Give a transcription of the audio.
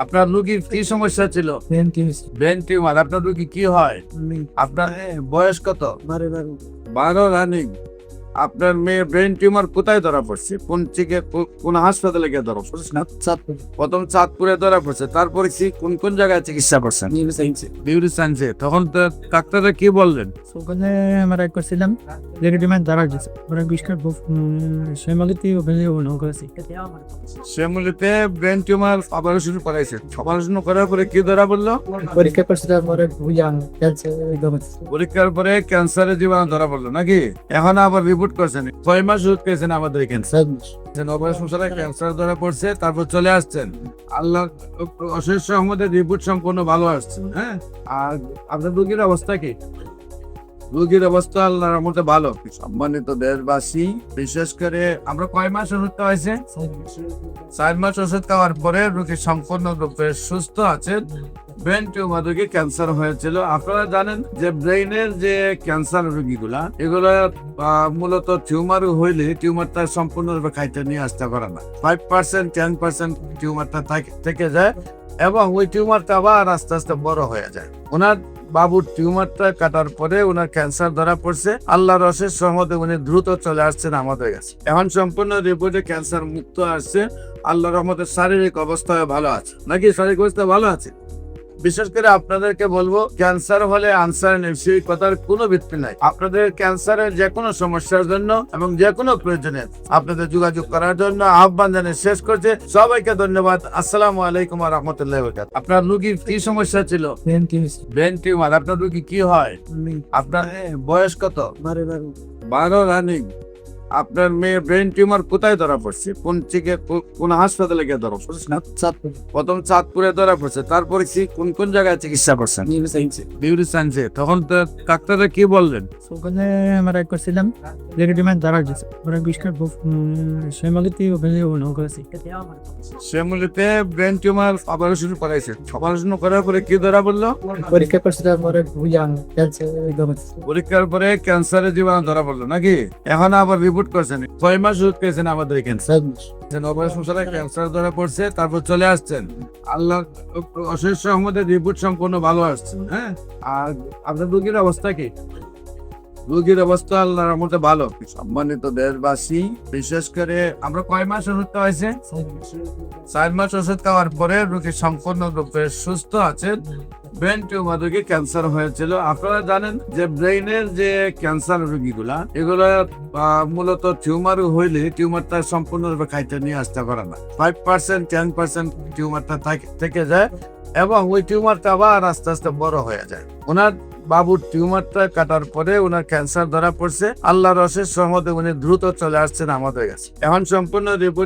আপনার রোগীর কি সমস্যা ছিল? Brain tumour. আপনার রোগী কি হয়? আপনার বয়স কত? 12 রানিং। আপনার মেয়ে ব্রেন টিউমার কোথায় ধরা পড়ছে? কোন হাসপাতালে গিয়ে ধরা পড়ছে? প্রথম চাঁদপুরে ধরা পড়ছে, তারপরে কি কোন কোন জায়গায় চিকিৎসা করছেন? বিউটি সায়েন্সে। তখন তো ডাক্তাররা কি বললেন? ওখানে আমরা করছিলাম লেগেটিমেন্ট দ্বারা দিছে ওরা বিস্কার সেমালিতে ওখানে করেছি শ্যামলিতে ব্রেন টিউমার অপারেশন করাইছে। অপারেশন করার পরে কি ধরা পড়লো? পরীক্ষা করছিলাম পরে বুঝান ক্যান্সার পরীক্ষার পরে ক্যান্সারের জীবাণু ধরা পড়লো নাকি? এখন আবার রিপোর্ট করছেন, 6 মাস ওষুধ খেয়েছেন আমাদের ক্যান্সার অপারেশন ছাড়া ক্যান্সার ধরা পড়ছে, তারপর চলে আসছেন। আল্লাহ অশেষ রহমতের রিপোর্ট সম্পূর্ণ ভালো আসছে। হ্যাঁ, আর আপনার রোগীর অবস্থা কি? রোগীর অবস্থা আল্লাহর রহমতে ভালো। সম্মানিত দেশবাসী, বিশেষ করে আমরা কয় মাস ওষুধ খাওয়াইছে? 4 মাস ওষুধ খাওয়ার পরে রোগী সম্পূর্ণ রূপে সুস্থ আছেন। ব্রেন টিউমার রোগী ক্যান্সার হয়েছিল। আপনারা জানেন যে ব্রেইনের যে ক্যান্সার রোগীগুলা এগুলা মূলত টিউমার হইলে টিউমারটা সম্পূর্ণরূপে খাইতে নিয়ে আসতে পারে না। 5% 10% টিউমারটা থেকে যায় এবং ওই টিউমারটা আবার আস্তে আস্তে বড় হয়ে যায়। ওনার বাবুর টিউমারটা কাটার পরে ওনার ক্যান্সার ধরা পড়ছে। আল্লাহর অশেষ রহমতে উনি দ্রুত চলে আসছেন আমাদের কাছে। এখন সম্পূর্ণ রিপোর্টে ক্যান্সার মুক্ত আসছে। আল্লাহর রহমতে শারীরিক অবস্থায় ভালো আছে নাকি? শারীরিক অবস্থা ভালো আছে। বিশেষ করে আপনাদেরকে বলবো, ক্যান্সার হলে আনসার নেই, সেই কথার কোনো ভিত্তি নাই। আপনাদের ক্যান্সারের যে কোনো সমস্যার জন্য এবং যে কোনো প্রয়োজনে আপনাদের যোগাযোগ করার জন্য আহ্বান জানিয়ে শেষ করছে। সবাইকে ধন্যবাদ। আসসালামু আলাইকুম ওয়া রাহমাতুল্লাহি ওয়া বারাকাতুহু। আপনার রোগীর কি সমস্যা ছিল? Brain tumour. আপনার রোগী কি হয়? আপনার বয়স কত? 12 রানিং। আপনার মেয়ে ব্রেন টিউমার কোথায় ধরা পড়ছে? কোন হাসপাতালে গিয়ে ধরা পড়ছে? প্রথম চাঁদপুরে ধরা পড়ছে, তারপরে কি কোন কোন জায়গায় চিকিৎসা করছেন? বিউটি সায়েন্সে। তখন তো ডাক্তাররা কি বললেন? ওখানে আমরা করছিলাম লেগেটিমেন্ট দ্বারা দিছে ওরা বিস্কার সেমালিতে ওখানে করেছি শ্যামলিতে ব্রেন টিউমার অপারেশন করাইছে। অপারেশন করার পরে কি ধরা পড়লো? পরীক্ষা করছিলাম পরে বুঝান ক্যান্সার পরীক্ষার পরে ক্যান্সারের জীবাণু ধরা পড়লো নাকি? এখন আবার রিপোর্ট করছেন, 6 মাস ওষুধ খেয়েছেন আমাদের ক্যান্সার অপারেশন ছাড়া ক্যান্সার ধরা পড়ছে, তারপর চলে আসছেন। আল্লাহ অশেষ রহমতের রিপোর্ট সম্পূর্ণ ভালো আসছে। হ্যাঁ, আর আপনার রোগীর অবস্থা কি? রোগীর অবস্থা আল্লাহর রহমতে ভালো। সম্মানিত দেশবাসী, বিশেষ করে আমরা কয় মাস ওষুধ খাওয়াইছে? 4 মাস ওষুধ খাওয়ার পরে রোগী সম্পূর্ণ রূপে সুস্থ আছেন। ব্রেন টিউমার রোগী ক্যান্সার হয়েছিল। আপনারা জানেন যে ব্রেইনের যে ক্যান্সার রোগীগুলা এগুলা মূলত টিউমার হইলে টিউমারটা সম্পূর্ণরূপে খাইতে নিয়ে আসতে পারে না। 5% 10% টিউমারটা থেকে যায় এবং ওই টিউমারটা আবার আস্তে আস্তে বড় হয়ে যায়। ওনার বাবুর টিউমারটা কাটার পরে ওনার ক্যান্সার ধরা পড়ছে। আল্লাহর অশেষ রহমতে উনি দ্রুত চলে আসছেন আমাদের কাছে। এখন সম্পূর্ণ রিপোর্ট